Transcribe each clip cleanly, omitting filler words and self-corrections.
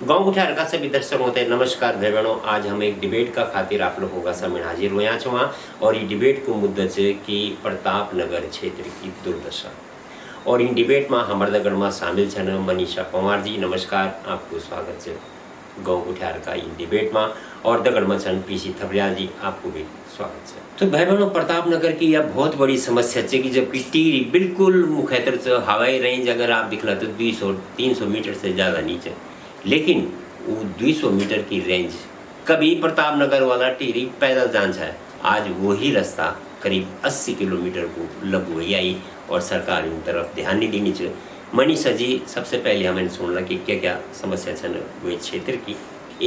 गांव गुठार का सभी दर्शकों को नमस्कार भाई बहनों। आज हम एक डिबेट का खातिर आप लोगों का सामने हाजिर हुए छुआ और ये डिबेट को मुद्दा है कि प्रताप नगर क्षेत्र की दुर्दशा। और इन डिबेट में हमारे दगड़ में शामिल छन मनीषा पंवार जी। नमस्कार, आपको स्वागत है गांव गुठार का इन डिबेट में। और दगड़ में छन पीसी थपलियाल जी, आपको भी स्वागत है। तो भाई बहनों, प्रताप नगर की यह बहुत बड़ी समस्या है कि जबकि टिहरी बिल्कुल मुख्यतर हवाई रेंज अगर आप दिखला तो 200-300 मीटर से ज़्यादा नीचे, लेकिन वो 200 मीटर की रेंज कभी प्रताप नगर वाला टिहरी पैदल जान है। आज वही रास्ता करीब 80 किलोमीटर को लग गई आई और सरकार इन तरफ ध्यान नहीं देनी चाहिए। मनीषा जी, सबसे पहले हमें सुनना कि क्या क्या समस्या है वे क्षेत्र की।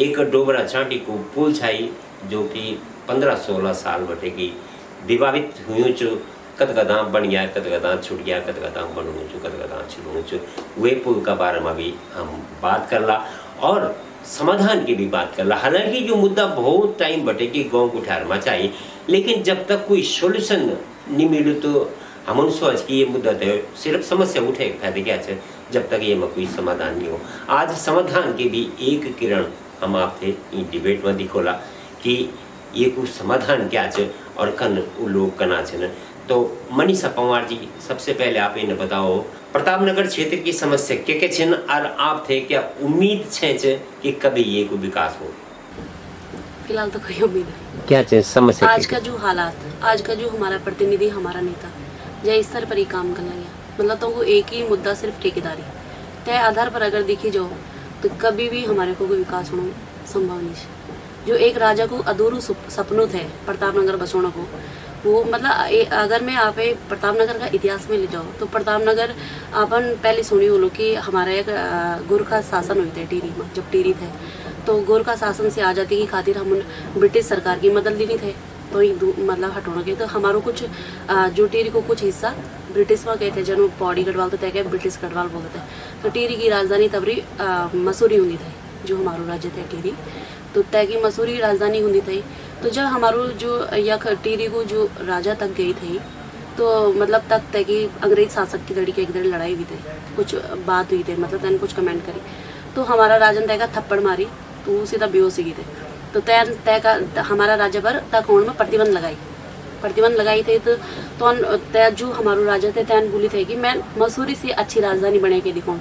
एक डोबरा छाटी को पुल छाई जो कि 15-16 साल बटे की विवादित हुई चो, कदगदा बन गया, कदगदा छूट गया, कदगदा बनू चु, कदगदा छुड़ू चु। वे पुल का बारे में भी हम बात करला और समाधान की भी बात करला। हालांकि जो मुद्दा बहुत टाइम बटे कि गाँव गुठार में चाहिए, लेकिन जब तक कोई सोल्यूशन नहीं मिले तो हम सोच कि ये मुद्दा तो सिर्फ समस्या उठे फायदे क्या है जब तक ये में कोई समाधान नहीं हो। आज समाधान की भी एक किरण हम आपसे इस डिबेट में दिखोला कि ये कुछ समाधान क्या है और कन वो लोग कना है। तो मनीषा पंवार जी, सबसे पहले आप इन्हें बताओ प्रताप नगर क्षेत्र की समस्या क्या छिन और आप थे क्या उम्मीद छे कि कभी ये को विकास हो? फिलहाल तो कोई उम्मीद नहीं। क्या चाहिए समस्या? आज का जो हालात, आज का जो हमारा प्रतिनिधि, हमारा नेता जय स्तर पर ही काम करना गया, मतलब तो वो एक ही मुद्दा सिर्फ ठेकेदारी तय आधार पर अगर देखी जाओ तो कभी भी हमारे को कोई विकास होना संभव नहीं है। जो एक राजा को अधूरू सपनों थे प्रताप नगर बसोना को, वो मतलब अगर मैं आप प्रताप नगर का इतिहास में ले जाओ तो प्रताप नगर अपन पहले सुनी हो लो कि हमारा एक गोरखा शासन हुए थे टिहरी में। जब टिहरी थे तो गोरखा शासन से आज़ादी की खातिर हम ब्रिटिश सरकार की मदद लेनी थे, तो मतलब हटोना के तो हमारो कुछ जो टिहरी को कुछ हिस्सा ब्रिटिश में गए थे, जन पौड़ी गढ़वाल तो तय ब्रिटिश गढ़वाल बोलते थे। तो टिहरी की राजधानी तबरी मसूरी होनी थी, जो हमारो राज्य थे टिहरी, तो तय की मसूरी राजधानी होनी थी। तो जब हमारो जो यख टिहरी को जो राजा तक गई थी तो मतलब तक तय की अंग्रेज शासक की लड़ी के एक लड़ाई हुई थी, कुछ बात हुई थी, मतलब तैन कुछ कमेंट करी तो हमारा राजन तय का थप्पड़ मारी तो सीधा बेहोश गई थे। तो तय का हमारा राज्य पर तकोण में प्रतिबंध लगाई थी। तो तय जो हमारो राजा थे तैन बोली थे कि मैं मसूरी से अच्छी राजधानी बने के दिखाऊं,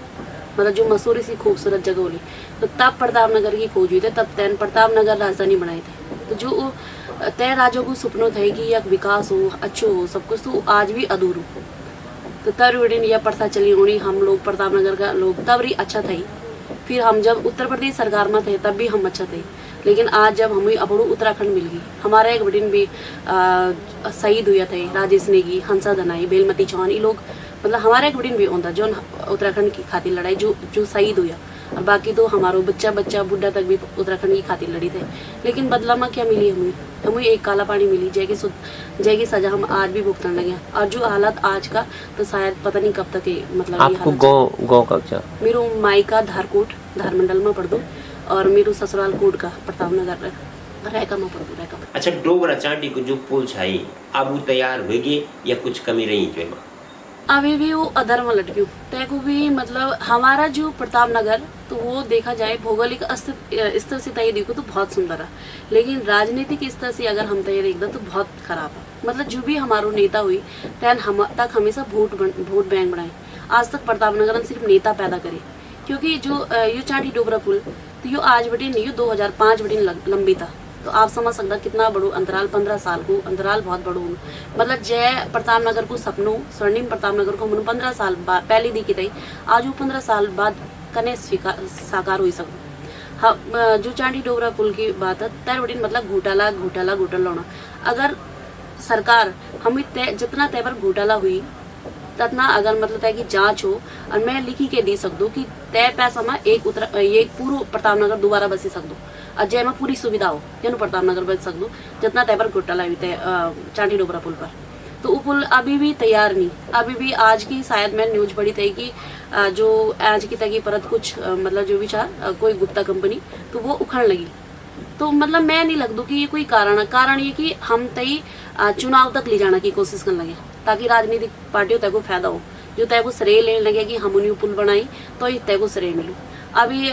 मतलब जो मसूरी से खूबसूरत जगह होली। तो तब प्रताप नगर की खोज हुई थी, तब तैन प्रताप नगर राजधानी बनाई थी। तो जो तय राजों को सपनों थे कि यह विकास हो, अच्छो हो, सब कुछ, तो आज भी अधूरू। तो तब यह प्रथा चली होनी, हम लोग प्रताप नगर का लोग तब भी अच्छा था। फिर हम जब उत्तर प्रदेश सरकार में थे तब भी हम अच्छा थे, लेकिन आज जब हमें अपनों उत्तराखंड मिल गई, हमारा एक बटिन भी शहीद हुआ थे, राजेश नेगी, हंसा धनाई, बेलमती चौहान, ये लोग मतलब हमारा एक बटिन भी होता जो उत्तराखंड की खातिर लड़ाई जो शहीद हुआ। और बाकी तो हमारो बच्चा बुढ़ा तक भी उत्तराखंड की खातिर लड़ी थे, लेकिन बदला में क्या मिली हमें एक काला पानी मिली, जैकी सजा हम आज भी भुगतने लगे। और जो हालात आज का तो शायद पता नहीं कब तक मतलब आपको गाँव का मेरो मायका धारकोट धार मंडल में पढ़ दो और मेरो ससुराल कोट का प्रताप नगर रैका में पढ़ दो, रैका में। अच्छा, डोगरा चाटी को जो पुल छाई अब वो तैयार हो गई या कुछ कमी रही है? अभी भी वो अधर में लटकी तय को भी, मतलब हमारा जो प्रताप नगर तो वो देखा जाए भौगोलिक स्तर से तय देखो तो बहुत सुंदर है, लेकिन राजनीतिक स्तर से अगर हम तय देखते तो बहुत खराब है। मतलब जो भी हमारो नेता हुई तैन हम तक हमेशा वोट बैंक बनाए। आज तक प्रताप नगर में सिर्फ नेता पैदा करे, क्योंकि जो ये चाटी डोबरा पुल तो यो आज बटे नहीं, 2005 बटे लंबी था। तो आप समझ सकता कितना बड़ो अंतराल, 15 साल को अंतराल बहुत बड़ो। मतलब जय प्रताप नगर को सपनों स्वर्णिम प्रताप नगर को 15 साल पहले दिखी थी, आज वो 15 साल बाद कने साकार हो सकता। हाँ, जो चांडी डोबरा पुल की बात है तय बटिन मतलब घोटाला होना। अगर सरकार हमें जितना तय पर घोटाला हुई ततना अगर मतलब तय की जांच हो और मैं लिखी के दे सकूँ कि तय पैसा में एक पूरा प्रताप नगर दोबारा बसी सकूँ और जय में पूरी सुविधा हो जन प्रताप नगर बच सकूँ जितना तय पर घोटाला हुई तय चांडी डोबरा पुल पर। तो वो पुल अभी भी तैयार नहीं, अभी भी आज की शायद मैं न्यूज पढ़ी थी कि जो आज की तय की परत कुछ मतलब जो भी कोई गुप्ता कंपनी तो वो उखड़ लगी। तो मतलब मैं नहीं लगता कि ये कोई कारण ये कि हम तय चुनाव तक ले जाने की कोशिश करने लगे ताकि राजनीतिक पार्टियों तय को फायदा हो, जो तय को श्रेय लेने लगे कि हम उन्हें पुल बनाई तो तय को श्रेय मिलू। अभी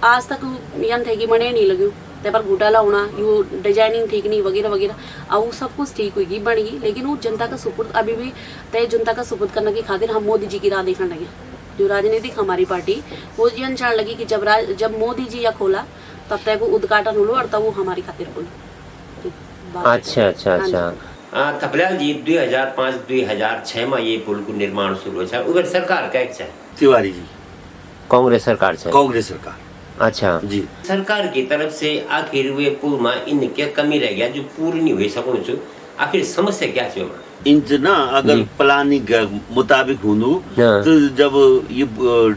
आज तक यन थे कि मने नहीं लग्यो ते पर घोटाला होना यो डिजाइनिंग ठीक नहीं वगैरह वगैरह अब वो सब कुछ ठीक हुई बन गई लेकिन वो जनता का सुपुर्द अभी भी तय जनता का सुपुर्द करने की खातिर हम मोदी जी की राह देखने लगे। जो राजनीतिक हमारी पार्टी वो यन चाहने लगी कि जब मोदी जी या खोला तब तक वो उद्घाटन हो और तब वो हमारी खातिर खोल। अच्छा अच्छा अच्छा थपलियाल जी 2005-2006 में ये पुल को निर्माण शुरू हो उधर सरकार का एक तिवारी जी कांग्रेस सरकार से कांग्रेस सरकार अच्छा जी सरकार की तरफ से आखिर वे पुल में इनके कमी रह गया जो पूरी नहीं हुई सकूं छु आखिर समस्या क्या छे इंच ना अगर प्लानिंग के मुताबिक हुनु तो जब ये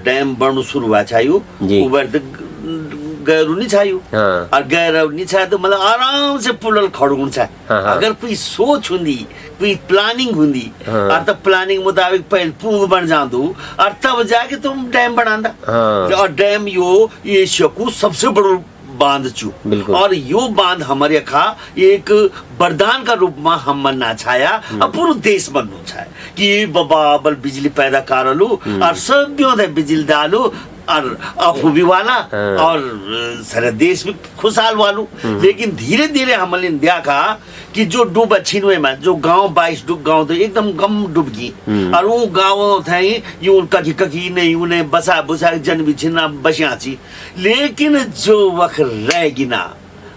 डैम बनू शुरू हुआ छायो उबर तक गैर नहीं छायो और गैर नहीं छाया तो मतलब आराम से पुल खड़गुण छा अगर कोई सोच हुंदी कोई प्लानिंग हुंदी और तब प्लानिंग मुताबिक पहले पुल बन जांदू और तब जाके तुम डैम बनांदा और डैम यो एशिया को सबसे बड़ो बांध चु और यो बांध हमारे खा एक वरदान का रूप में हम मना छाया अब पूरा देश बनू छाया कि बाबा बल बिजली पैदा करलू और सब बिजली डालू और अफू भी वाला और सारे देश में खुशहाल वालू लेकिन धीरे धीरे हमने देखा कि जो डूब छिनवे में जो गांव 22 डूब गांव तो एकदम गम डूब गई और वो गांव थे ये उनका ककी नहीं उन्हें बसा बुसा जन भी छिन्ना बसिया छी लेकिन जो वक्त रहेगी ना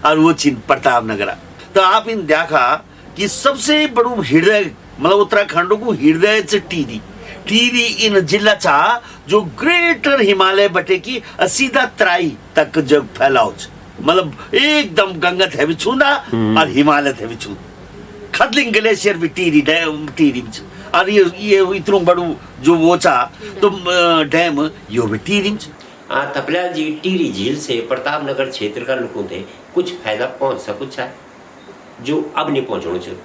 और वो चिन्ह प्रताप नगर तो आप इन देखा कि सबसे बड़ू हृदय मतलब उत्तराखंड को हृदय से टीरी इन जिला चा जो ग्रेटर हिमालय बटे की सीधा तराई तक जब फैलाओ मतलब एकदम गंगा थे भी छूंदा और हिमालय थे भी छू खतलिंग ग्लेशियर भी टीरी और ये इतना बड़ू जो वो चा तो डैम यो भी टीरी थपलियाल जी टिहरी झील से प्रताप नगर क्षेत्र का लोगों थे कुछ फायदा पहुंच सकुछ है जो अब नहीं पहुंचना चाहिए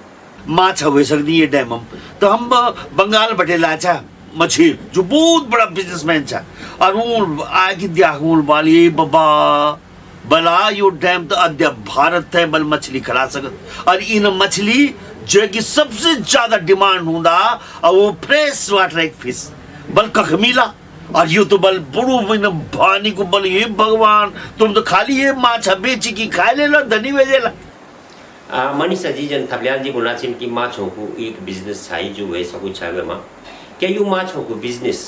माछा हो सकती है डैम तो हम बंगाल बटे लाचा मछली जो बहुत बड़ा बिजनेसमैन था और वो आगे दियागुल वाली बाबा बला यो डैम तो अद्य भारत है बल मछली खिला सकत और इन मछली जो की सबसे ज्यादा डिमांड होता और वो फ्रेश वाटर एक फिश बल कख मिला और यो तो बल बड़ो भानी को बल ये भगवान तुम तो खाली ये माछा बेची की खा लेला धनी वेजेला मनीषा जी जन थपलियाल जी बोला छिन की माछों को एक बिजनेस छाई जो वे सकू छावे मा क्या यू माछों को बिजनेस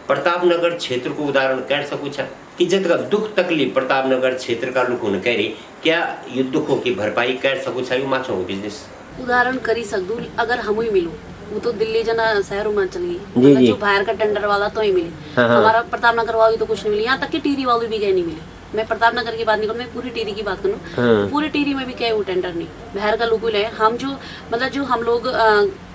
प्रताप नगर क्षेत्र को उदाहरण कर सकू छा कि जत का दुख तकलीफ प्रताप नगर क्षेत्र का लोगों ने कह रही क्या ये दुखों की भरपाई कर सकू छा यू माछों को बिजनेस उदाहरण करी सकदू अगर हम ही मिलू वो तो दिल्ली जना शहरों में चली मतलब जो बाहर का टेंडर वाला तो ही मिली हमारा प्रताप नगर वाली तो कुछ नहीं मिली यहाँ तक कि टीरी वाली भी गए नहीं मिली मैं प्रताप नगर की बात नहीं करूँ मैं पूरी टीरी की बात करूँ पूरी टीरी में भी क्या वो टेंडर नहीं बाहर का लोग ले हम जो मतलब जो हम लोग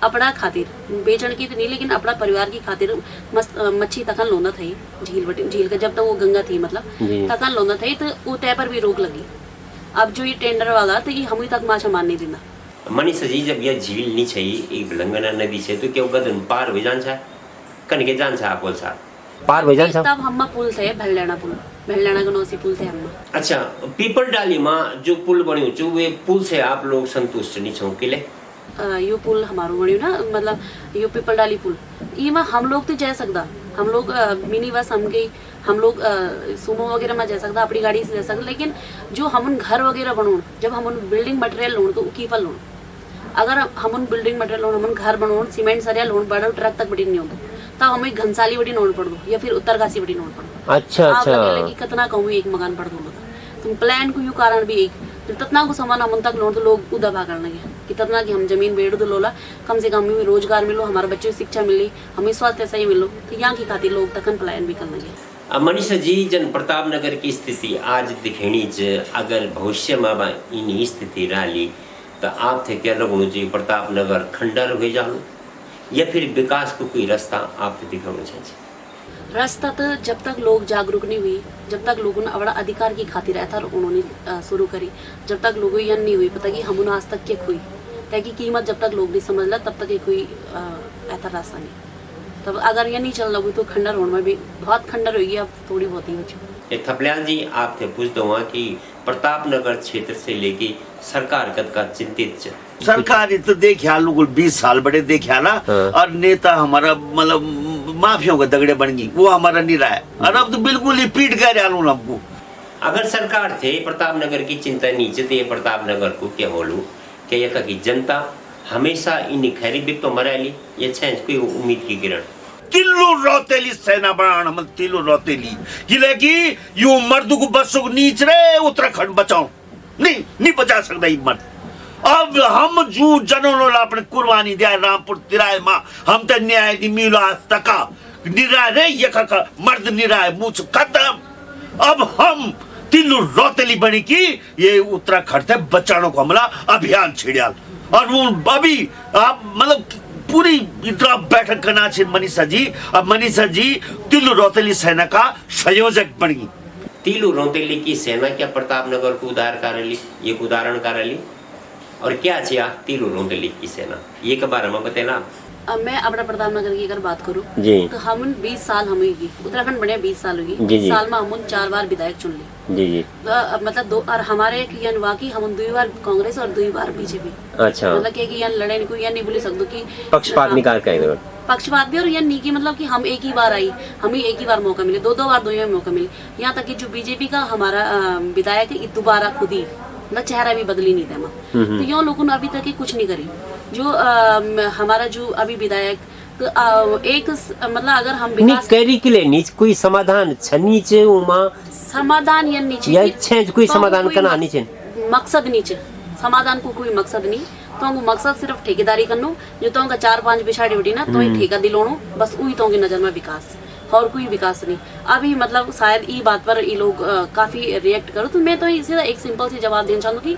अपना खातिर बेचने की तो नहीं लेकिन अपना परिवार की खातिर मच्छी तकन लोना थी झील का जब तक वो गंगा थी मतलब तकन लोना थी तो वो तय पर भी रोक लगी अब जो ये टेंडर वाला तो ये हम ही तक माछा मान नहीं देना मनीषा जी जब यह झील नहीं चाहिए एक लंगना नदी से तो क्या गदन पार हो जान छा कन के जान छा आप बोल सा पार हो जान छा तब हम पुल थे भललेना का नौसी पुल थे हम अच्छा पीपल डाली में जो पुल बनी हो वे पुल से आप लोग संतुष्ट नहीं छो के ले यो पुल हमारो बनियो ना मतलब यो पीपल डाली पुल ये में हम लोग तो जा सकदा हम लोग मिनी बस हम गई हम लोग सुमो वगैरह में जा सकता अपनी गाड़ी से जा सकता लेकिन जो हम घर वगैरह बनों जब हम बिल्डिंग मटेरियल लोन तो कीपल लोन अगर हम बिल्डिंग मटेरियल लोन हम घर बनों सीमेंट सरिया लोन पड़ो ट्रक तक बड़ी नहीं होता तब हमें घनसाली बड़ी नोट पड़ दो या फिर उत्तरकाशी बड़ी नोट पड़ दो अच्छा अच्छा लगे कितना कहूँ एक मकान पड़ दो तुम प्लान को यू कारण भी एक तो ततना को सामान हम तक लोन तो लोग उदबा करने लगे कि ततना की हम जमीन बेड़ दो लोला कम से कम हमें रोजगार मिलो हमारे बच्चों को शिक्षा मिली हमें स्वास्थ्य सही मिलो तो यहाँ की खातिर लोग तकन प्लान भी करने लगे मनीषा जी जन प्रताप नगर की स्थिति आज दिखेनी अगर भविष्य में इन स्थिति रही तो आप थे क्या लगना चाहिए प्रताप नगर खंडर हो जाओ या फिर विकास को कोई रास्ता आप दिखाना चाहिए रास्ता तो जब तक लोग जागरूक नहीं हुई जब तक लोगों ने अपना अधिकार की खातिर ऐसा उन्होंने शुरू करी जब तक लोगों यन नहीं हुई पता कि हम आज तक क्या हुई ताकि कीमत जब तक लोग नहीं समझ ला तब तक कोई ऐसा रास्ता नहीं तब अगर ये नहीं चल रहा तो खंडर होने में भी बहुत खंडर होगी अब थोड़ी बहुत ही हो थपलियाल जी आप थे पूछ दो कि प्रताप नगर क्षेत्र से लेके सरकार कद का चिंतित सरकार तो देखा लोग 20 साल बड़े देखा ना और नेता हमारा मतलब माफियों का दगड़े बन गई वो हमारा नहीं रहा है और अब तो बिल्कुल ही पीट कर हमको अगर सरकार थे प्रताप नगर की चिंता नीचे थे प्रताप नगर को क्या बोलूं कि यह की जनता हमेशा इन खैरी भी तो मराली ये छे कोई उम्मीद की किरण तिल्लू रोतेली सेना बनाण हम तिल्लू रोतेली किले की यू मर्द को बसो नीच रे उत्तराखंड बचाओ नहीं बचा सकता ये मर्द। अब हम जू जनों अपने कुर्बानी दिया रामपुर तिराए मां हम तो न्याय दी मिलो आज तक निराय रे ये का मर्द निराय मुझ खत्म। अब हम तिल्लू रोतेली बनी की ये उत्तराखंड से बचाने को हमला अभियान छिड़ियाल और वो अभी आप मतलब पूरी इतना बैठक करना चाहिए मनीषा जी। अब मनीषा जी तिल्लू रोतेली सेना का संयोजक बनी। तिल्लू रोतेली की सेना क्या प्रताप नगर को एक उदाहरण कार्याली और क्या चाहिए तिल्लू रोतेली की सेना ये के बारे में बताना। अब मैं अपना प्रताप नगर की अगर बात करूं जी तो हम 20 साल हम हुई उत्तराखंड बने 20 साल हुई 20 साल में हम 4 बार विधायक चुन ली जी तो मतलब दो और हमारे वाकई हम 2 बार कांग्रेस और 2 बार बीजेपी। अच्छा मतलब कि यहाँ लड़े नहीं कोई नहीं बोली सकते कि पक्षपात निकाल कर पक्षपात भी और यह नहीं की मतलब कि हम एक ही बार आई हमें एक ही बार मौका मिले 2 बार 2 में मौका मिले। यहाँ तक कि जो बीजेपी का हमारा विधायक है दोबारा खुद ही मतलब चेहरा भी बदली नहीं था तो यो लोगों ने अभी तक कुछ नहीं करी। जो हमारा जो अभी विधायक तो एक मतलब अगर हम विकास करी के लिए नीच कोई समाधान छनीचे उमा समाधान या नीचे या छे कोई समाधान करना नीचे मकसद नीचे समाधान को कोई मकसद नहीं तो मकसद सिर्फ ठेकेदारी करनो जो तो 4-5 बिछाड़ी उठी ना तो ठेका दिलोनो बस वही तो नजर में विकास और कोई विकास नहीं। अभी मतलब शायद ये बात पर ये लोग काफी रिएक्ट करो तो मैं तो इसे एक सिंपल सी जवाब देना चाहूँ कि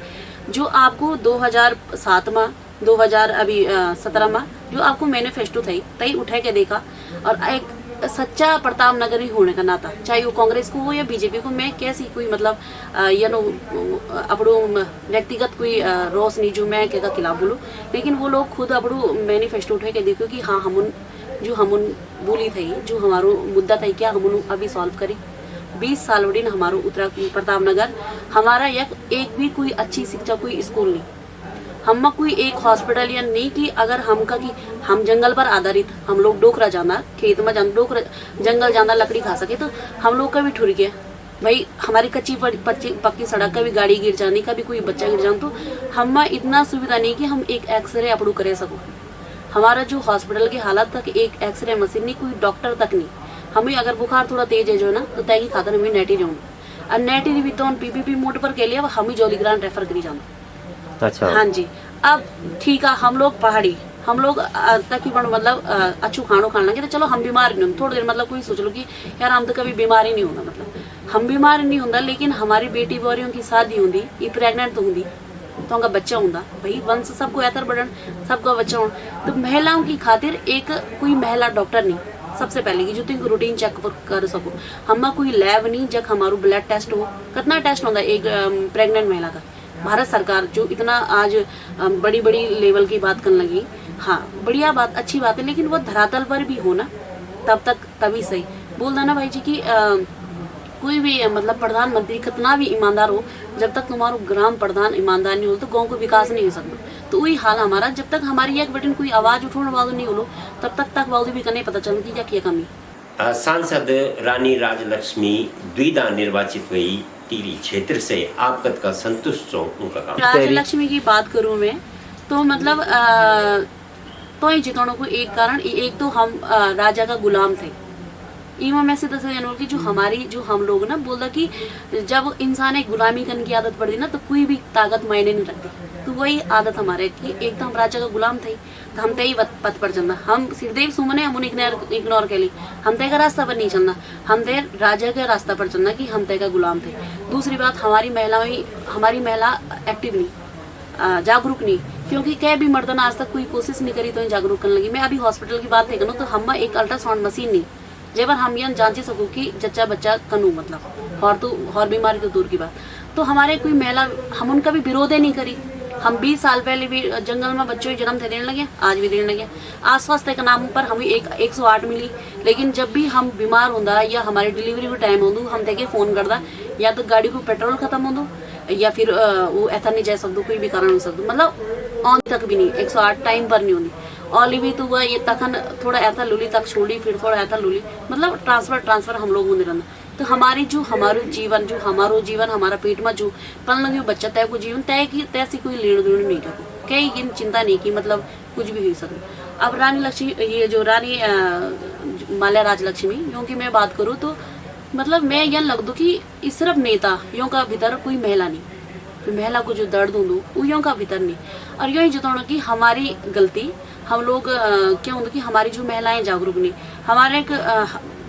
जो आपको 2007 में 2017 में जो आपको मैनिफेस्टो थी तई उठा के देखा और एक सच्चा प्रताप नगरी होने का नाता चाहे वो कांग्रेस को हो या बीजेपी को मैं कैसी कोई मतलब या नो अपड़ो व्यक्तिगत कोई रोष नहीं जो मैं के खिलाफ बोलूँ लेकिन वो लोग खुद अपड़ो मैनिफेस्टो उठा के देखो कि हाँ हम बोली थी जो हमारो मुद्दा था क्या हम अभी सॉल्व करी। 20 साल उड़ी हमारो उत्तराखंड प्रताप नगर हमारा एक भी कोई अच्छी शिक्षा कोई स्कूल नहीं हम कोई एक हॉस्पिटल या नहीं कि अगर हमका कि हम जंगल पर आधारित हम लोग डोकरा जाना खेत में जाना डोकरा जंगल जाना लकड़ी खा सके तो हम लोग का भी ठुर गया भाई हमारी कच्ची पक्की सड़क का भी गाड़ी गिर जाने का भी कोई बच्चा गिर जाना तो हम इतना सुविधा नहीं कि हम एक एक्सरे अपड़ू करे सको। हमारा जो हॉस्पिटल की हालत तक एक एक्सरे मशीन नहीं कोई डॉक्टर तक नहीं हमें अगर बुखार थोड़ा तेज है जो है ना तो तय की खातर हमें नेटी जाऊँ और नेटी भी तो पीपीपी मोड पर के लिए हम ही जॉलीग्रांट रेफर करी जाना। अच्छा हाँ जी अब ठीक है हम लोग पहाड़ी हम लोग तकरीबन मतलब अच्छू खानो खाना लगे तो चलो हम बीमार नहीं होंगे थोड़ी देर मतलब कोई सोच लो कि यार हम तो कभी बीमार ही नहीं होगा मतलब हम बीमार नहीं होंगे लेकिन हमारी बेटी बोरियों की शादी होंगी ये प्रेगनेंट तो होंगी तो उनका बच्चा होंगे भाई वंश सबको ऐतर बढ़न सबका बच्चा हो तो महिलाओं की खातिर एक कोई महिला डॉक्टर नहीं सबसे पहले की जो तुम रूटीन चेक कर सको हम कोई लैब नहीं जब हमारो ब्लड टेस्ट हो कितना टेस्ट होता एक प्रेग्नेंट महिला का भारत सरकार जो इतना आज बड़ी बड़ी लेवल की बात करने लगी हाँ बढ़िया बात अच्छी बात है लेकिन वो धरातल पर भी हो ना तब तक तभी सही बोल देना भाई जी की कोई भी मतलब प्रधानमंत्री कितना भी ईमानदार हो जब तक तुम्हारा ग्राम प्रधान ईमानदार नहीं हो तो गांव को विकास नहीं हो सकता। तो वही हाल हमारा जब तक हमारी एक बेटन कोई आवाज उठाने वालों नहीं हो तब तक वालों भी करने पता चल क्या किया कमी। सांसद रानी राजलक्ष्मी द्विदा निर्वाचित हुई टिहरी क्षेत्र से आप कद का संतुष्ट हो उनका काम। राजलक्ष्मी की बात करूं मैं तो मतलब तो ही जिताने को एक कारण एक तो हम राजा का गुलाम थे इमा में से 10 जनवरी की जो हम लोग ना बोलता कि जब इंसान एक गुलामी करने की आदत पड़ती ना तो कोई भी ताकत मायने नहीं रखती तो वही आदत हमारे कि एक तो हम राजा का गुलाम थे तो हम तय पथ पर चलना हम सिरदेव सुमने हम इग्नोर कर ली हम तय का रास्ता पर नहीं चलना हम तय राजा के रास्ता पर चलना कि हम तय का गुलाम थे। दूसरी बात हमारी महिला एक्टिव नहीं जागरूक नहीं क्योंकि क्या भी मर्दन आज तक कोई कोशिश नहीं करी तो जागरूक करने लगी। मैं अभी हॉस्पिटल की बात देखना तो हम एक अल्ट्रासाउंड मशीन नहीं जब हम यह जांच सकूँ कि जच्चा बच्चा कनू मतलब और बीमारी तो दूर की बात तो हमारे कोई महिला हम उनका भी विरोध नहीं करी। हम 20 साल पहले भी जंगल में बच्चों के जन्म थे देने लगे आज भी देने लगे आसपास के नाम पर हमें 108 मिली लेकिन जब भी हम बीमार होंदा या हमारी डिलीवरी का टाइम होंदू हम तक फोन करदा या तो गाड़ी को पेट्रोल खत्म होंदू या फिर वो ऐसा नहीं जा सकते कोई भी कारण हो सकता मतलब ऑन तक भी नहीं 108 टाइम पर नहीं होनी ऑली भी तो वह ये तखन थोड़ा ऐसा लूली तक छोड़ी फिर थोड़ा ऐसा लूली मतलब ट्रांसफर हम लोग होने रहना तो हमारो जीवन हमारा पेट में जो पल लगे बच्चा तय को जीवन तय से कोई लेनो देनो नहीं रखो कई इन चिंता नहीं की मतलब कुछ भी हो सकता। अब रानी लक्ष्मी ये जो रानी माल्या राजलक्ष्मी यों की मैं बात करूँ तो मतलब मैं यह लग दूँ कि इस सिर्फ नेता यों का भीतर कोई महिला नहीं, तो महिला को जो दर्द दूँ वो यों का भीतर नहीं। और यूँ ही जताना कि हमारी गलती हम लोग क्या होता कि हमारी जो महिलाएं जागरूक नहीं हमारे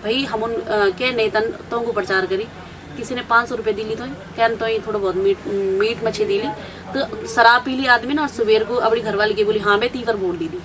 भाई हम उन के नेतन तो को प्रचार करी किसी ने 500 रुपये दिली तो कहन तो थोड़ा बहुत मीट मछली दिली तो शराब पीली आदमी ना और सवेर को अपनी घरवाली की बोली हाँ मैं तीवर वोट दी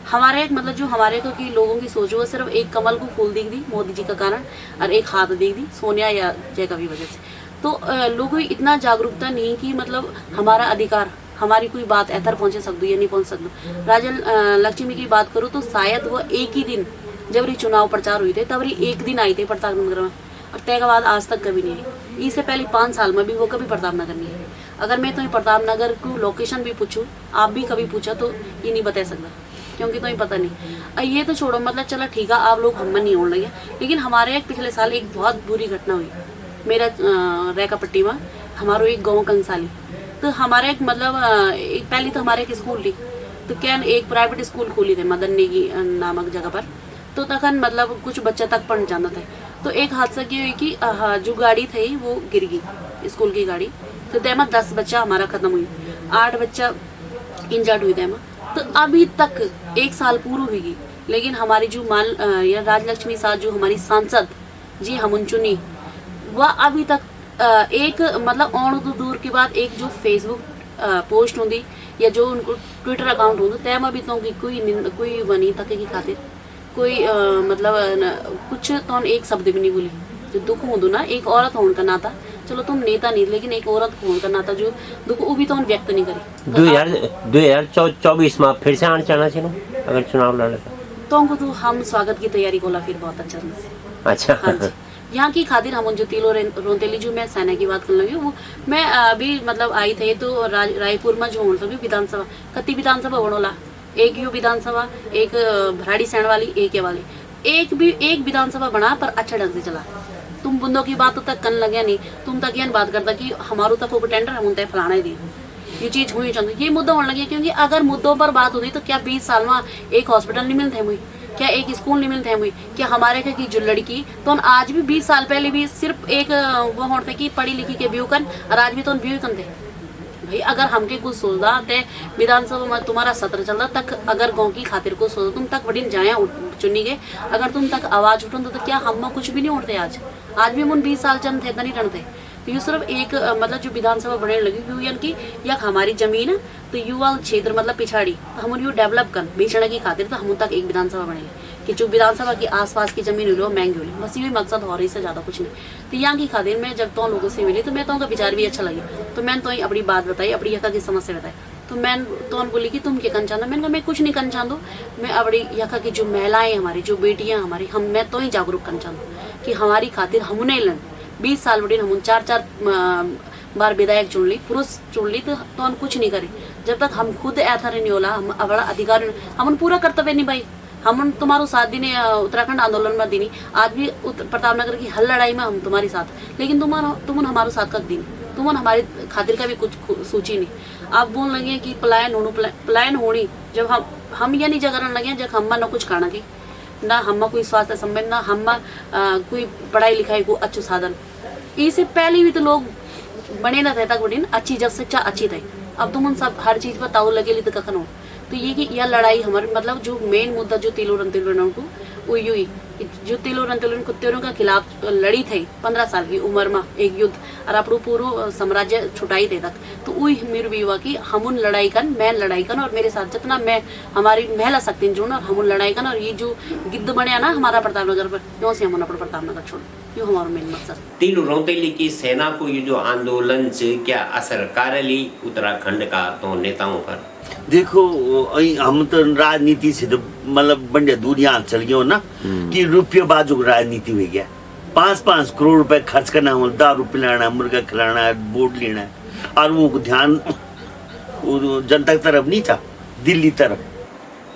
हमारे एक मतलब जो हमारे को कि लोगों की सोच वो सिर्फ एक कमल को फूल दिख दी मोदी जी का कारण और एक हाथ दिख दी सोनिया या जय कभी वजह से। तो लोगों की इतना जागरूकता नहीं कि मतलब हमारा अधिकार हमारी कोई बात ऐतर पहुंचे सकती या नहीं पहुंच सकती। राजा लक्ष्मी की बात करूँ तो शायद वो एक ही दिन जब ये चुनाव प्रचार हुए थे तब एक दिन आई थे प्रताप नगर में और तय के बाद आज तक कभी नहीं आई। इससे पहले 5 साल में भी वो कभी प्रताप नगर नहीं है। अगर मैं तुम्हें प्रताप नगर को लोकेशन भी पूछूं आप भी कभी पूछा तो ये नहीं बता सकता क्योंकि तुम्हें पता नहीं। ये तो छोड़ो मतलब चलो ठीक है आप लोग हम नहीं होने लगे लेकिन हमारे एक पिछले साल एक बहुत बुरी घटना हुई मेरा रैकापट्टी में हमारो एक गाँव कंसाली तो हमारे एक मतलब एक पहले तो हमारे एक स्कूल थी तो क्या एक प्राइवेट स्कूल खोली थे मदन नेगी नामक जगह पर तो तखन मतलब कुछ बच्चा तक पढ़ जाना था। तो एक हादसा की हुई कि जो गाड़ी थी वो गिर गई स्कूल की गाड़ी तो तेमा 10 बच्चा हमारा खत्म हुई 8 बच्चा इंजर्ड हुई तेमा। तो अभी तक 1 साल पूरी हुई लेकिन हमारी जो या राजलक्ष्मी साहब जो हमारी सांसद जी हम चुनी वह अभी तक एक मतलब ऑन तो दूर के बाद एक जो फेसबुक पोस्ट होंगी या जो उनको ट्विटर अकाउंट होंगे तेमा भी तो कोई बनी तक की खातिर कोई मतलब कुछ तो एक शब्द भी नहीं बोली जो दुख हो ना एक औरत होने का नाता चलो तुम नेता नहीं लेकिन एक औरत होने का नाता जो दुख वो भी तो व्यक्त नहीं करी। 2024 में फिर से आना चाहना चाहिए अगर चुनाव लड़े तो हम स्वागत की तैयारी कोला फिर बहुत अच्छा से। अच्छा हाँ जी यहाँ की खातिर हम जो तिलो रोतेली जो मैं सेना की बात करने लगी वो मैं अभी मतलब आई थे तो रायपुर में जो होने विधानसभा कति विधानसभा बनोला एक यू विधानसभा एक भराड़ी सैन वाली एक ये वाली एक विधानसभा बना पर अच्छा ढंग से चला। तुम बुंदों की बात तो तक कन लगे नहीं तुम तक यह बात करता कि हमारो तक वो टेंडर हम उनते फलाना ही दी ये चीज हुई चाहिए ये मुद्दा होने लगे क्योंकि अगर मुद्दों पर बात होती तो क्या 20 साल में एक हॉस्पिटल नहीं मिलते मुझे क्या एक स्कूल नहीं मिलते मुझे क्या हमारे की जो लड़की तो आज भी 20 साल पहले भी सिर्फ एक वो होते कि पढ़ी लिखी के व्यू कन और आज भी तो व्यू कन थे भाई। अगर हमके कुछ सोचता ते विधानसभा में तुम्हारा सत्र चलता तक अगर गाँव की खातिर को सोचो तुम तक बड़ी जाया चुनी गए अगर तुम तक आवाज उठो तो क्या हम कुछ भी नहीं उठते आज भी हम 20 साल चंद थे नहीं रनते। तो ये सिर्फ एक मतलब जो विधानसभा बनने लगी यानी कि या हमारी जमीन है तो युवा क्षेत्र मतलब पिछाड़ी तो हम यू डेवलप कर बेचने की खातिर तो हम तक एक विधानसभा बनेगी कि जो विधानसभा के आसपास की जमीन हुई वो महंगी हुई बस ये मकसद हो रही से ज़्यादा कुछ नहीं। तो यहाँ की खातिर मैं जब तो लोगों से मिली तो मैं तो उनका विचार भी अच्छा लगे तो मैंने तो अपनी बात बताई अपनी यका की समस्या बताई तो मैं तो बोली कि तुम क्या करना चाहता मैंने कहा मैं कुछ नहीं करना चाहता मैं अपनी यका की जो महिलाएं हमारी जो बेटियां हमारी हम मैं तो ही जागरूक करना चाहता कि हमारी खातिर हम नहीं लन 20 साल बड़ी हम 4 बार विधायक चुन ली पुरुष चुन ली तो हम कुछ नहीं करे जब तक हम खुद ऐथर नहीं होला हम बड़ा अधिकार हम पूरा कर्तव्य नहीं भाई हम तुम्हारो साथ देने उत्तराखंड आंदोलन में दीनी आज भी प्रताप नगर की हर लड़ाई में हम तुम्हारी साथ लेकिन तुम हमारो साथ कब दीनी तुम हमारी खातिर का भी कुछ सोची नहीं। आप बोल लगे कि पलायन होनी जब हम ये नहीं जगह लगे जब हम न कुछ करना की ना हम कोई स्वास्थ्य संबंध ना हम कोई पढ़ाई लिखाई को अच्छे साधन इससे पहले भी तो लोग बने ना थे तक बड़ी अच्छी जब शिक्षा अच्छी थी अब तुम उन सब हर चीज पर ताऊ लगे तो कखन हो। तो ये कि यह लड़ाई हमारे मतलब जो मेन मुद्दा जो तिलोरन को वो यू जो तिलोरन कुत्तेरों के खिलाफ लड़ी थी 15 साल की उम्र में एक युद्ध और अपनो पूरा साम्राज्य छुटाई थे तक तो वही मेरे भी हुआ कि हम उन लड़ाई कर मैं लड़ाई कर और मेरे साथ जितना मैं हमारी महिला शक्ति जुड़ और हम उन लड़ाई कर और ये जो गिद्ध बने ना हमारा प्रताप नगर पर क्यों से हम अपना प्रताप नगर छोड़ यो हमारा मेन मकसद। तिलु रौतेली की सेना को ये जो आंदोलन से क्या असर कारली उत्तराखंड का तो नेताओं पर देखो हम तो राजनीति से तो मतलब बंडे दूर यहाँ चल गए हो ना कि रुपये बाजू राजनीति हुई गया 5-5 करोड़ रुपए खर्च करना हो दारू पिलाना मुर्गा खिलाना वोट लेना और वो ध्यान जनता की तरफ नहीं था दिल्ली तरफ।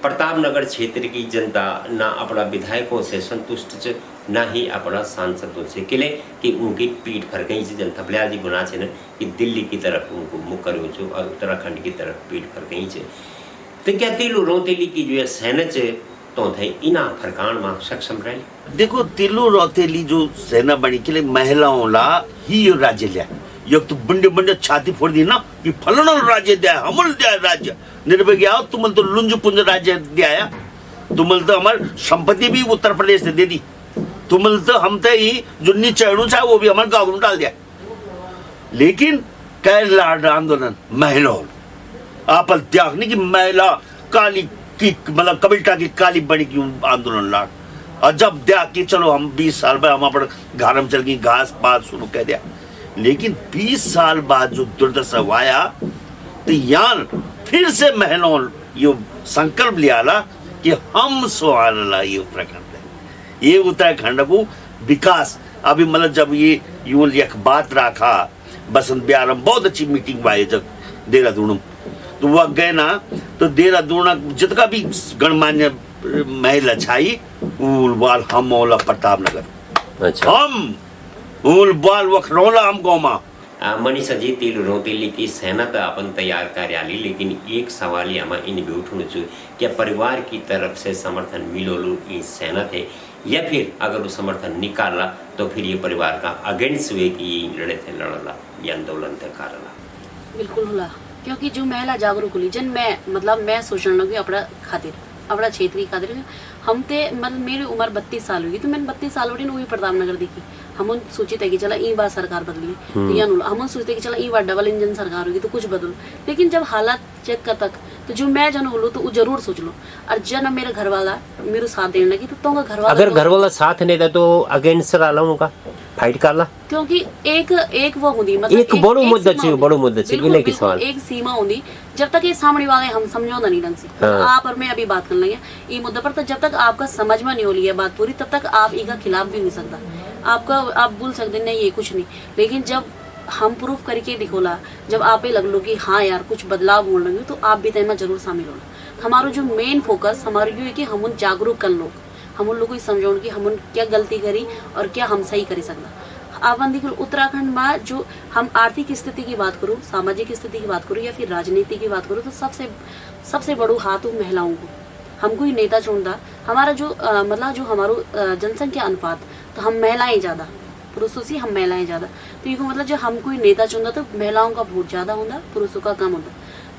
प्रताप नगर क्षेत्र की जनता ना अपना विधायकों से संतुष्ट है ना ही अपना सांसदों से किले कि उनकी पीठ फर गई से जनता प्यार जी गुना छे कि दिल्ली की तरफ उनको मुख करो छो और उत्तराखंड की तरफ पीठ फर गई छे। तो क्या तिलु रौतेली की जो है सेना छे तो थे इना फरकान में सक्षम रहे। देखो तिलु रौतेली जो सेना बनी के लिए महिलाओं ला ही यो राज्य लिया, यो तो बंडे बंडे छाती फोड़ दी ना कि फलाना राज्य दिया हमल दिया राज्य निर्भय गया तुम तो लुंज पुंज राज्य दिया, तुम तो हमारे संपत्ति भी उत्तर प्रदेश से दे दी, तुम तो हम तो ही जो नीचे चाहे वो भी हमारे गाँव में डाल दिया। लेकिन कैल लाड आंदोलन महिलाओं आप त्यागने की महिला काली की मतलब कबिल्टा की काली बड़ी की आंदोलन लाड, और जब दिया कि चलो हम 20 साल बाद हम अपने घर में चल गई घास पात शुरू कह दिया। लेकिन 20 साल बाद जो दुर्दशा आया तो यार फिर से महिलाओं ये संकल्प लिया ला कि हम सवाल ये उत्तराखंड है, ये उत्तराखंड को विकास अभी मतलब जब ये यूं एक बात रखा बसंत बिहार में बहुत अच्छी मीटिंग हुई जब देहरादून में, तो वह गए ना तो देहरादून जितना भी गणमान्य महिला छाई उलवाल हम मौला प्रताप नगर अच्छा हम उलवाल वखरौला हम गौमा मनीषा जी तिलु रौतेली की सेना तो अपन तैयार कार्यालय, लेकिन एक सवाल यहाँ इन भी उठने चाहिए क्या परिवार की तरफ से समर्थन मिलोलू इस सेना थे या फिर अगर वो समर्थन निकाला तो फिर ये परिवार का अगेंस्ट हुए कि ये लड़े थे लड़ला ये आंदोलन थे कारला। बिल्कुल होला, क्योंकि जो महिला जागरूक हुई जन मैं मतलब मैं सोचने लगी अपना खातिर अपना क्षेत्रीय खातिर हम ते मतलब मेरी उम्र 32 साल हुई तो मैंने 32 साल वही प्रताप नगर देखी। हम सोचे थे कि चला ई बार सरकार बदली तो या हम सोचते कि चला ई बार डबल इंजन सरकार होगी तो कुछ बदलो, लेकिन जब हालात चेक कर तक तो जो मैं जन बोलूँ तो वो जरूर सोच लो। और जन मेरे घर वाला मेरे साथ देने लगी तो घर वाला अगर घर वाला साथ नहीं था तो अगेंस्ट रहा उनका फाइट कर ला, क्योंकि एक वो होती मतलब एक बड़ो मुद्दा चाहिए नहीं कि सवाल एक सीमा होती जब तक ये सामने वाले हम समझौता नहीं ढंग से आप और मैं अभी बात कर लेंगे ये मुद्दे पर, तो जब तक आपका समझ में नहीं हो लिया बात पूरी तब तक आप इसका खिलाफ भी नहीं सकता। आपका आप बोल सकते नहीं ये कुछ नहीं, लेकिन जब हम प्रूफ करके दिखोला जब आप ही लग लो कि हाँ यार कुछ बदलाव होने लगे तो आप भी तय में जरूर शामिल होना। हमारा जो मेन फोकस हमारा ये है कि हम उन जागरूक कर लोग हम उन लोगों को समझाओ कि हम उन क्या गलती करी और क्या हम सही करी सकना। आप देखो उत्तराखंड में जो हम आर्थिक स्थिति की बात करूँ, सामाजिक स्थिति की बात करूँ या फिर राजनीति की बात करूँ तो सबसे बड़ो हाथ हो महिलाओं को। हम कोई नेता चुनता हमारा जो मतलब जो हमारा जनसंख्या अनुपात तो हम महिलाएं ज़्यादा पुरुषों से हम महिलाएं ज़्यादा, तो ये मतलब जब हम कोई नेता चुनता तो महिलाओं का वोट ज़्यादा होता पुरुषों का कम होता।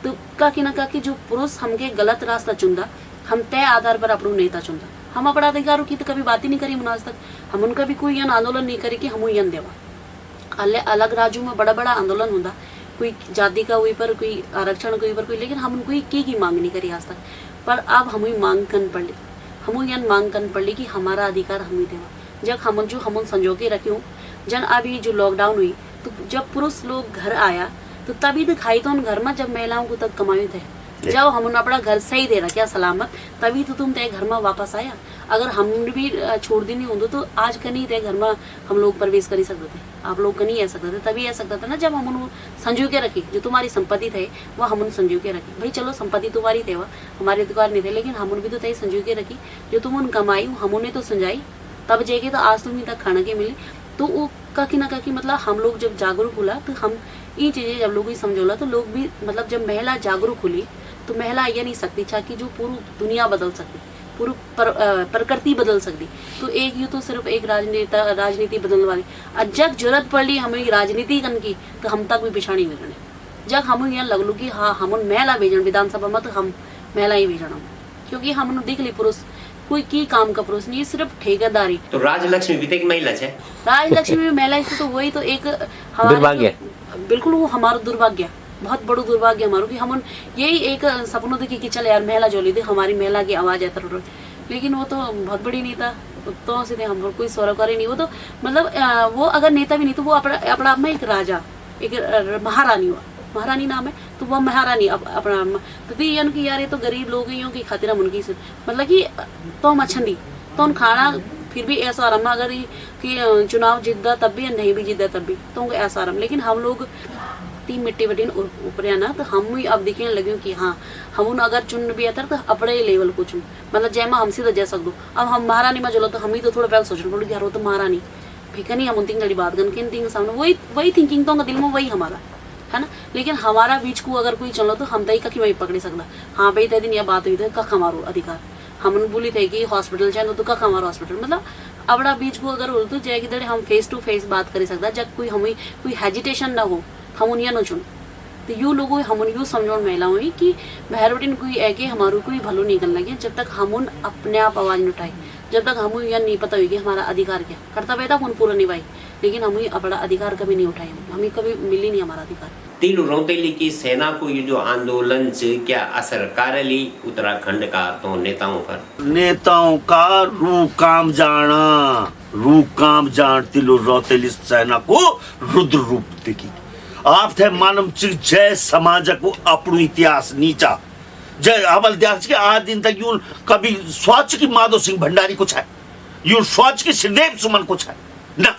तो काकी ना काकी जो पुरुष हमके गलत रास्ता चुनता हम तय आधार पर अपना नेता चुनता। हम अपना अधिकारों की तो कभी बात ही नहीं करी आज तक, हम उनका भी कोई यन आंदोलन नहीं करी कि हम यन देवा। अलग राज्यों में बड़ा बड़ा आंदोलन होता कोई जाति का हुई पर कोई आरक्षण के ऊपर कोई, लेकिन हम उनको की मांग नहीं करी आज तक। पर अब हम मांग करनी पड़ी, हम यन मांग करनी पड़ी कि हमारा अधिकार हम ही देवा। जब हम संजो के रखे जन अभी जो लॉकडाउन हुई तो जब पुरुष लोग घर आया तो तभी दिखाई तो उन घर में जब महिलाओं को तक कमाई थे, जब हम अपना घर सही दे रहा क्या सलामत तभी तो तुम तय घर में वापस आया। अगर हम भी छोड़ दी नहीं होते तो आज का नहीं तय घर में हम लोग प्रवेश कर ही सकते थे, आप लोग का नहीं आ सकते थे। तभी आ सकता था ना जब हम उन संजो के रखी जो तुम्हारी संपत्ति थे वो हम उन संजो के रखी। भाई चलो संपत्ति तुम्हारी थे वह हमारे अधिकार नहीं थे, लेकिन हम उन भी तो तय संजो के रखी जो तुम उन कमाई हम उन्हें तो संजाई तब जाएगी तो आज तुम्हें तक खाने के मिले। तो वो काकी ना काकी मतलब हम लोग जब जागरूक हुआ तो हम ये चीज़ें जब लोग ही समझोला तो लोग भी मतलब जब महिला जागरूक हुई तो महिला ये नहीं सकती चाह कि जो पूरी दुनिया बदल सकती पूरी प्रकृति बदल सकती। तो एक यूँ तो सिर्फ एक राजनीति बदलने वाली और जब जरूरत पड़ी हमें राजनीति करने की तो हम तक भी पिछाड़ी भेजने। जब हम यहाँ लग लो कि हाँ हम महिला भेजन विधानसभा में तो हम महिला ही भेजना, क्योंकि हमने देख ली पुरुष कोई की काम का पुरुष नहीं सिर्फ ठेकेदारी। तो राजलक्ष्मी भी तो एक महिला है, राजलक्ष्मी भी महिला इसको तो वही तो एक हमारा बिल्कुल वो हमारा दुर्भाग्य बहुत बड़ो दुर्भाग्य हमारो कि हम यही एक सपनों देखी कि चल यार महिला जोली थी हमारी महिला की आवाज है, लेकिन वो तो बहुत बड़ी नेता तो सीधे हम कोई सरोकार ही नहीं। वो तो मतलब वो अगर नेता भी नहीं तो वो अपना आप में एक राजा एक महारानी हुआ, महारानी नाम है तो वो महारानी अपना तो भी यानी कि यार ये तो गरीब लोग ही की खातिर हम उनकी मतलब कि तो हम अच्छी तो उन खाना फिर भी ऐसा आराम अगर कि चुनाव जीतता तब भी नहीं भी जीतता तब भी तो उनको ऐसा आराम। लेकिन हम लोग ती मिट्टी बटीन ऊपर ना तो हम ही अब दिखने लगे कि हाँ हम अगर चुन भी आता तो अपने लेवल को चुन मतलब जय माँ हमसे तो जा सकूँ अब हम महारानी में चलो तो हम ही तो थोड़ा पहले सोचना पड़ो यार वो तो महारानी ठीक है नहीं हम उन बात गन के सामने वही थिंकिंग तो दिल में वही हमारा है ना लेकिन हमारा बीच को अगर कोई चलो तो हम तई कखी वही पकड़ी सकता हाँ भाई तय दिन यह बात हुई थे कख हमारो अधिकार हम बोली थे कि हॉस्पिटल चाहिए तो कख हमारा हॉस्पिटल मतलब अपना बीच को अगर हो तो जय की हम फेस टू फेस बात कर सकता जब कोई हमें कोई हेजिटेशन ना हो हम उन्हें न चुन तो यू लोगों हम यू समझो महिलाओं कि बाहर बटिन कोई है कि हमारो कोई भलो नहीं करना लगे जब तक हम अपने आप आवाज नहीं उठाए जब तक हम यह नहीं पता हुई कि हमारा अधिकार क्या कर्तव्य था हम पूरा निभाई लेकिन हम अपना अधिकार कभी नहीं उठाए हमें कभी मिली नहीं हमारा अधिकार तिलु रौतेली की सेना को ये जो आंदोलन से क्या असर कारली उत्तराखंड का तो नेताओं पर नेताओं का रू काम जान तिलु रौतेली सेना को रुद्र रूप दिखी आप थे मानव जय समाज को अपनो इतिहास नीचा जय अमल देश के आज दिन तक यूं कभी स्वच्छ की माधव सिंह भंडारी कुछ है यूं स्वच्छ की श्रीदेव सुमन कुछ है ना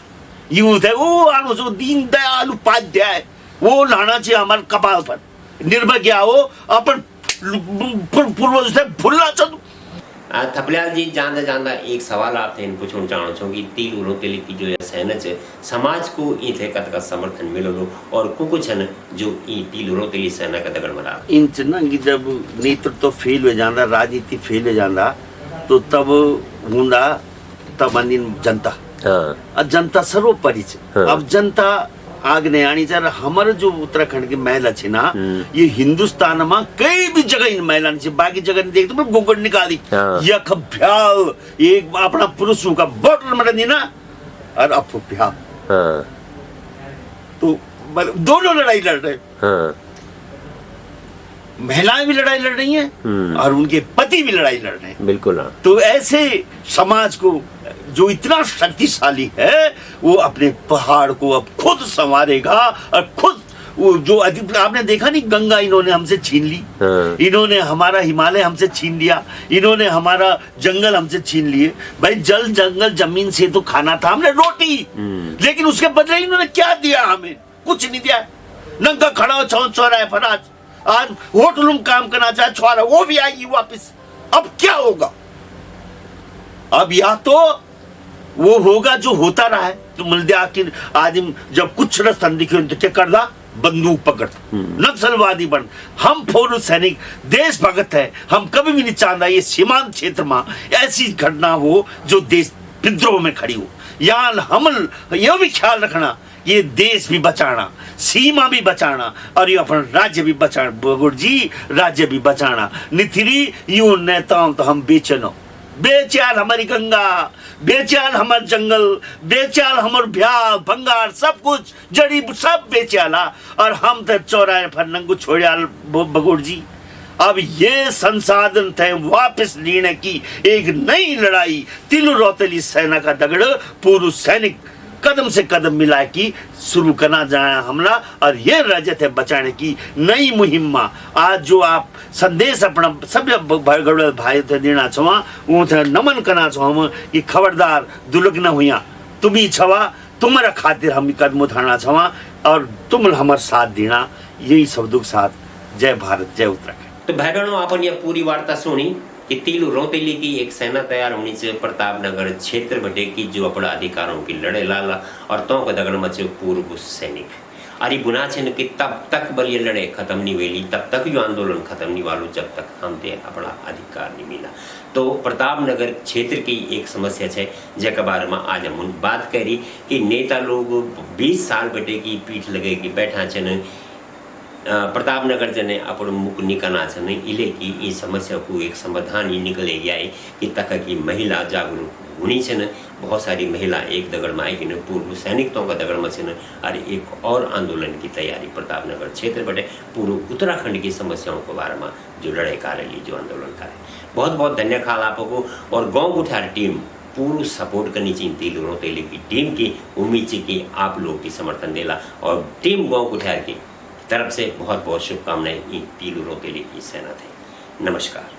यूं थे वो आनो जो दीन दयाल उपाध्याय वो लाना चाहिए हमारे कपाल पर निर्भया हो अपन पूर्वज थे भूलना चाहूँ थपलियाल जी जानदा जानदा एक सवाल आप थे पूछना चाहना छो कि तिलु रौतेली की जो सेना है समाज को ई थे कत का समर्थन मिलो और कुछ है जो ई तिलु रौतेली सेना का दगड़ मरा इन ना कि जब नेतृत्व फेल हो जाता राजनीति फेल हो जाता तो तब हुंदा तब अंदिन जनता अब जनता सर्वोपरि अब जनता आगे आनी चाहिए हमारे जो उत्तराखंड की महिला छे ना ये हिंदुस्तान में कई भी जगह इन महिला ने बाकी जगह नहीं देखते गोगड़ निकाली यख भ्याल एक अपना पुरुषों का बॉर्डर में रहनी ना और अब भ्याल तो दोनों लड़ाई लड़ रहे महिलाएं भी लड़ाई लड़ रही हैं और उनके पति भी लड़ाई लड़ रहे हैं बिल्कुल तो ऐसे समाज को जो इतना शक्तिशाली है वो अपने पहाड़ को अब खुद संवारेगा और खुद वो जो आपने देखा नहीं गंगा इन्होंने हमसे छीन ली इन्होंने हमारा हिमालय हमसे छीन लिया इन्होंने हमारा जंगल हमसे छीन लिए भाई जल जंगल जमीन से तो खाना था हमने रोटी लेकिन उसके बदले इन्होंने क्या दिया हमें कुछ नहीं दिया नंगा खड़ा हो चौराहे पर आज होटलों में काम करना चाहे छोरा वो भी आएगी वापस अब क्या होगा अब या तो वो होगा जो होता रहा है तो मिल आखिर आदमी जब कुछ रस्तन दिखे तो क्या कर दा बंदूक पकड़ नक्सलवादी बन हम फौज सैनिक देशभक्त है हम कभी भी नहीं चाहता ये सीमांत क्षेत्र में ऐसी घटना हो जो देश विद्रोह में खड़ी हो यहाँ हम यह भी ख्याल रखना ये देश भी बचाना सीमा भी बचाना और ये अपना राज्य भी बचाना बगुड़ जी राज्य भी बचाना निथिरी यूं नेताओं तो हम बेचनो बेचाल हमारी गंगा बेचाल हमार जंगल बेचाल हमार भ्याल भंगार सब कुछ जड़ी सब बेचाला और हम तो चौराहे पर नंगू छोड़ियाल बगुड़ जी अब ये संसाधन थे वापस लेने की एक नई लड़ाई तिलु रौतेली सेना का दगड़ पूर्व सैनिक कदम से कदम मिला की शुरू करना जाए हमला और ये राज्य थे बचाने की नई मुहिम आज जो आप संदेश अपना सब भाई थे देना छवा वो थे नमन करना छो हम कि खबरदार दुलग न हुआ तुम ही छवा तुम्हारा खातिर हम कदम उठाना छवा और तुम हमारे साथ देना यही शब्दों के साथ जय भारत जय उत्तराखंड। तो भाई बहनों अपन ये पूरी वार्ता सुनी कि तिलु रौतेली की एक सेना तैयार होनी चाहिए प्रतापनगर क्षेत्र बटे की जो अपना अधिकारों की लड़े लाला और तो का दगड़ मचे पूर्व सैनिक अरे बुना छे कि तब तक बल ये लड़े खत्म नहीं वेली तब तक जो आंदोलन खत्म नहीं वालो जब तक हम दे अपना अधिकार नहीं मिला। तो प्रतापनगर क्षेत्र की एक समस्या है जैके बारे में आज हम बात करी कि नेता लोग 20 साल बटे की पीठ लगे कि बैठा छे प्रतापनगर जने अपन मुख निकलना छे इले की ई समस्या को एक समाधान ही निकले गया है कि तक की महिला जागरूक होनी छे बहुत सारी महिला एक दगड़ में आई कि पूर्व सैनिकों का दगड़ में छे और एक और आंदोलन की तैयारी प्रतापनगर क्षेत्र बटे पूर्व उत्तराखंड की समस्याओं के बारे में जो लड़ाई करेली जो आंदोलन करे। बहुत बहुत धन्यवाद आपको और गाँव गुठार टीम पूरी सपोर्ट करनी चाहिए तिलु रौतेली की टीम की उम्मीद है कि आप लोग की समर्थन देला और टीम गाँव गुठार की तरफ से बहुत बहुत शुभकामनाएं तिलु रौतेली की सेना थे। नमस्कार।